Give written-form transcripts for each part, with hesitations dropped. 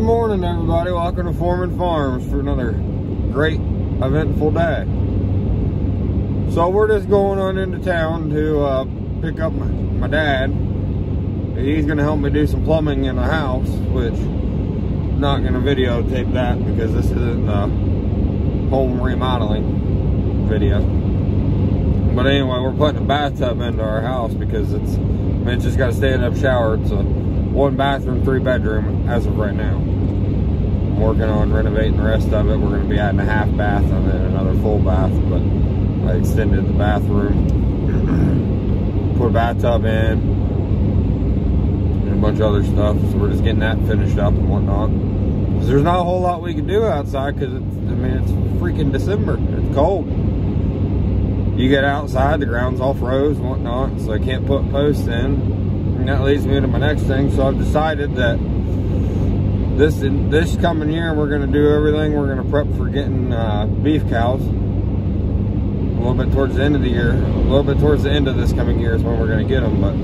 Good morning, everybody. Welcome to Foreman Farms for another great, eventful day. So we're just going on into town to pick up my dad. He's going to help me do some plumbing in the house, which I'm not going to videotape that because this isn't a home remodeling video. But anyway, we're putting a bathtub into our house because it's just got a stand-up shower. It's a 1 bathroom, 3 bedroom as of right now. I'm working on renovating the rest of it. We're going to be adding a half bath and then another full bath, but I extended the bathroom, put a bathtub in, and a bunch of other stuff. So we're just getting that finished up and whatnot. Because there's not a whole lot we can do outside because it's freaking December. It's cold. You get outside, the ground's all froze and whatnot, so I can't put posts in. And that leads me to my next thing. So I've decided that this coming year we're going to do everything. We're going to prep for getting beef cows. A little bit towards the end of the year, a little bit towards the end of this coming year is when we're going to get them. But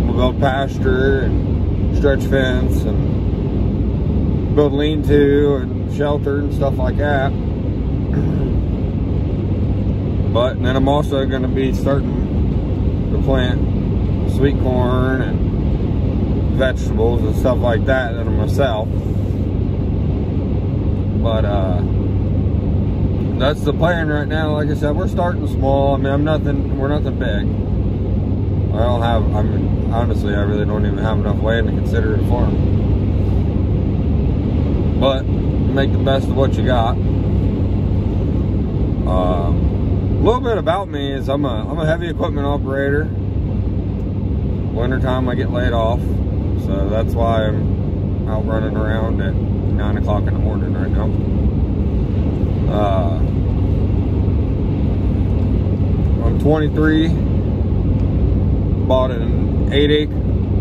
we'll build pasture and stretch fence and build lean-to and shelter and stuff like that. But then I'm also going to be starting to plant sweet corn and vegetables and stuff like that I'm gonna sell. But that's the plan right now. Like I said, we're starting small. I mean, we're nothing big. Honestly, I really don't even have enough land to consider it a farm. But make the best of what you got. A little bit about me is I'm a heavy equipment operator. Wintertime I get laid off, so that's why I'm out running around at 9 o'clock in the morning right now. I'm 23, bought an 8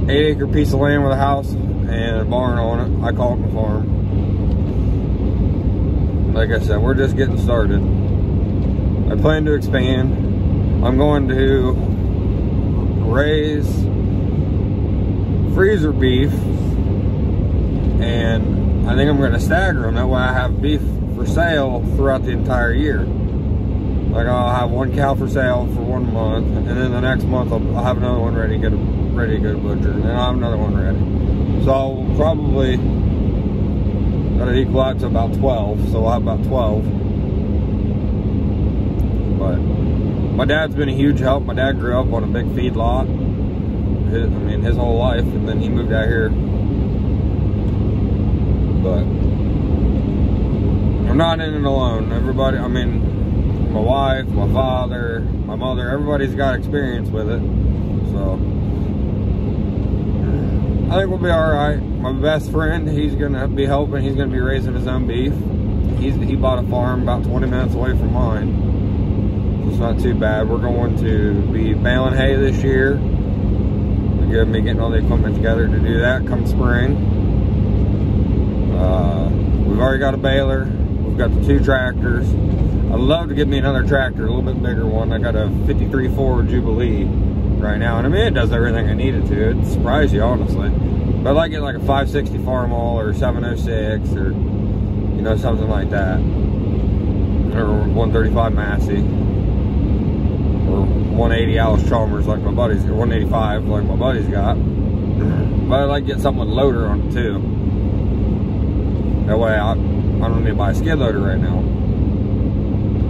acre piece of land with a house and a barn on it. I call it my farm. Like I said, we're just getting started. I plan to expand. I'm going to raise freezer beef, and I think I'm going to stagger them. That way I have beef for sale throughout the entire year. Like I'll have 1 cow for sale for 1 month, and then the next month I'll have another one ready to go to butcher, and then I'll have another one ready. So I'll probably that'll equal out to about 12. So I'll have about 12. But my dad's been a huge help. My dad grew up on a big feed lot. His whole life, and then he moved out here. But I'm not in it alone. Everybody, my wife, my father, my mother, everybody's got experience with it. So I think we'll be all right. My best friend, he's gonna be helping. He's gonna be raising his own beef. He bought a farm about 20 minutes away from mine. So it's not too bad. We're going to be baling hay this year. We're me getting all the equipment together to do that come spring. We've already got a baler. We've got the 2 tractors. I'd love to get me another tractor, a little bit bigger one. I got a 53 Ford Jubilee right now, and it does everything I need it to. It'd surprise you, honestly. But I'd like to get like a 560 Farmall or 706 or something like that, or 135 Massey. 180 Alice Chalmers like my buddy's, or 185 like my buddy's got. But I'd like to get something with a loader on it too. That way I don't need to buy a skid loader right now.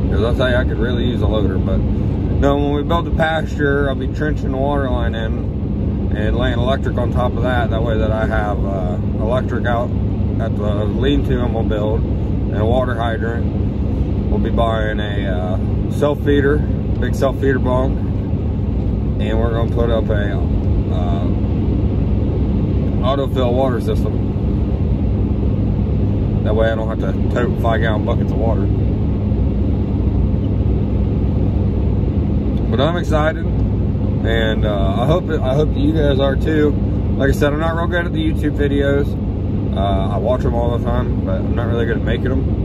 Because I'll tell you, I could really use a loader. But no, when we build the pasture, I'll be trenching the water line in and laying electric on top of that. That way that I have electric out at the lean-to I'm gonna build, and a water hydrant. We'll be buying a self-feeder, big self-feeder bunk, and we're going to put up a autofill water system. That way I don't have to tote 5-gallon buckets of water. But I'm excited, and I hope that you guys are too. Like I said, I'm not real good at the YouTube videos. I watch them all the time, but I'm not really good at making them.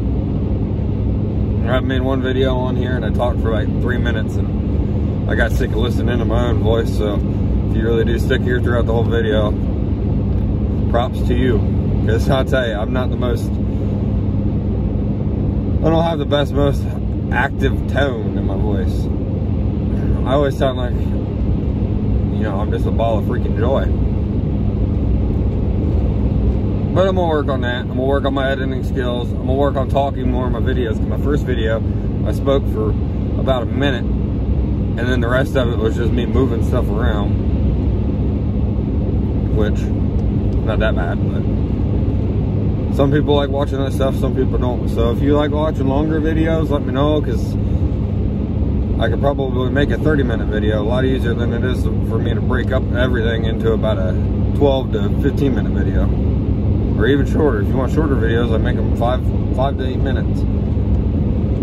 I made one video on here and I talked for like 3 minutes, and I got sick of listening to my own voice. So if you really do stick here throughout the whole video, props to you. because I'll tell you, I'm not the most, I don't have the most active tone in my voice. I always sound like, you know, I'm just a ball of freaking joy. But I'm gonna work on that. I'm gonna work on my editing skills. I'm gonna work on talking more in my videos. Cause my first video, I spoke for about a minute, and then the rest of it was just me moving stuff around, which not that bad, but some people like watching that stuff, some people don't. So if you like watching longer videos, let me know, because I could probably make a 30-minute video a lot easier than it is for me to break up everything into about a 12 to 15-minute video. Or even shorter. If you want shorter videos, I make them 5 to 8 minutes.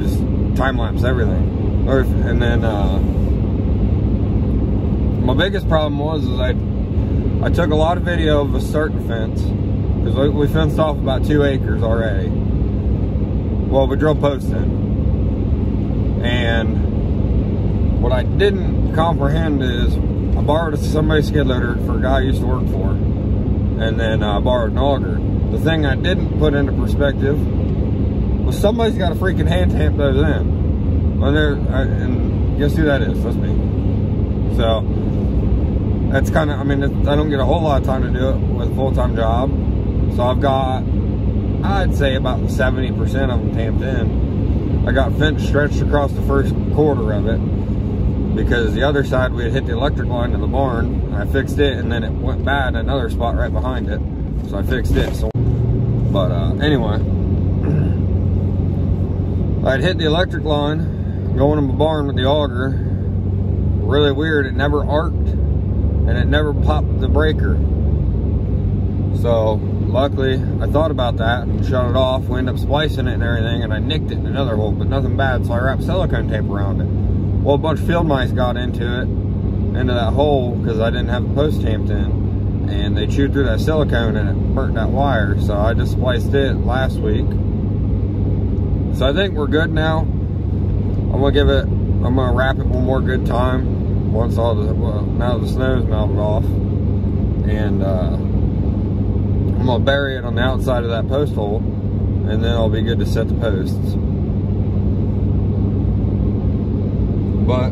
Just time-lapse everything. And then my biggest problem was I took a lot of video of a certain fence, because we fenced off about 2 acres already. Well, we drilled posts in. And what I didn't comprehend is I borrowed somebody's skid loader for a guy I used to work for. And then I borrowed an auger. The thing I didn't put into perspective was somebody's got to freaking hand tamp those in. And guess who that is? That's me. So that's kind of, I mean, I don't get a whole lot of time to do it with a full-time job. So I've got, I'd say about 70% of them tamped in. I got fence stretched across the first quarter of it, because the other side we had hit the electric line to the barn. I fixed it, and then it went bad in another spot right behind it, so I fixed it. So, but anyway, I'd hit the electric line going to my barn with the auger. Really weird, it never arced, and it never popped the breaker. So luckily I thought about that and shut it off. We ended up splicing it and everything, and I nicked it in another hole, but nothing bad, so I wrapped silicone tape around it. Well, a bunch of field mice got into that hole, because I didn't have the post tamped in, and they chewed through that silicone and it burnt that wire. So I just spliced it last week. So I think we're good now. I'm gonna wrap it one more good time once now the snow's melted off, and I'm gonna bury it on the outside of that post hole, and then I'll be good to set the posts. But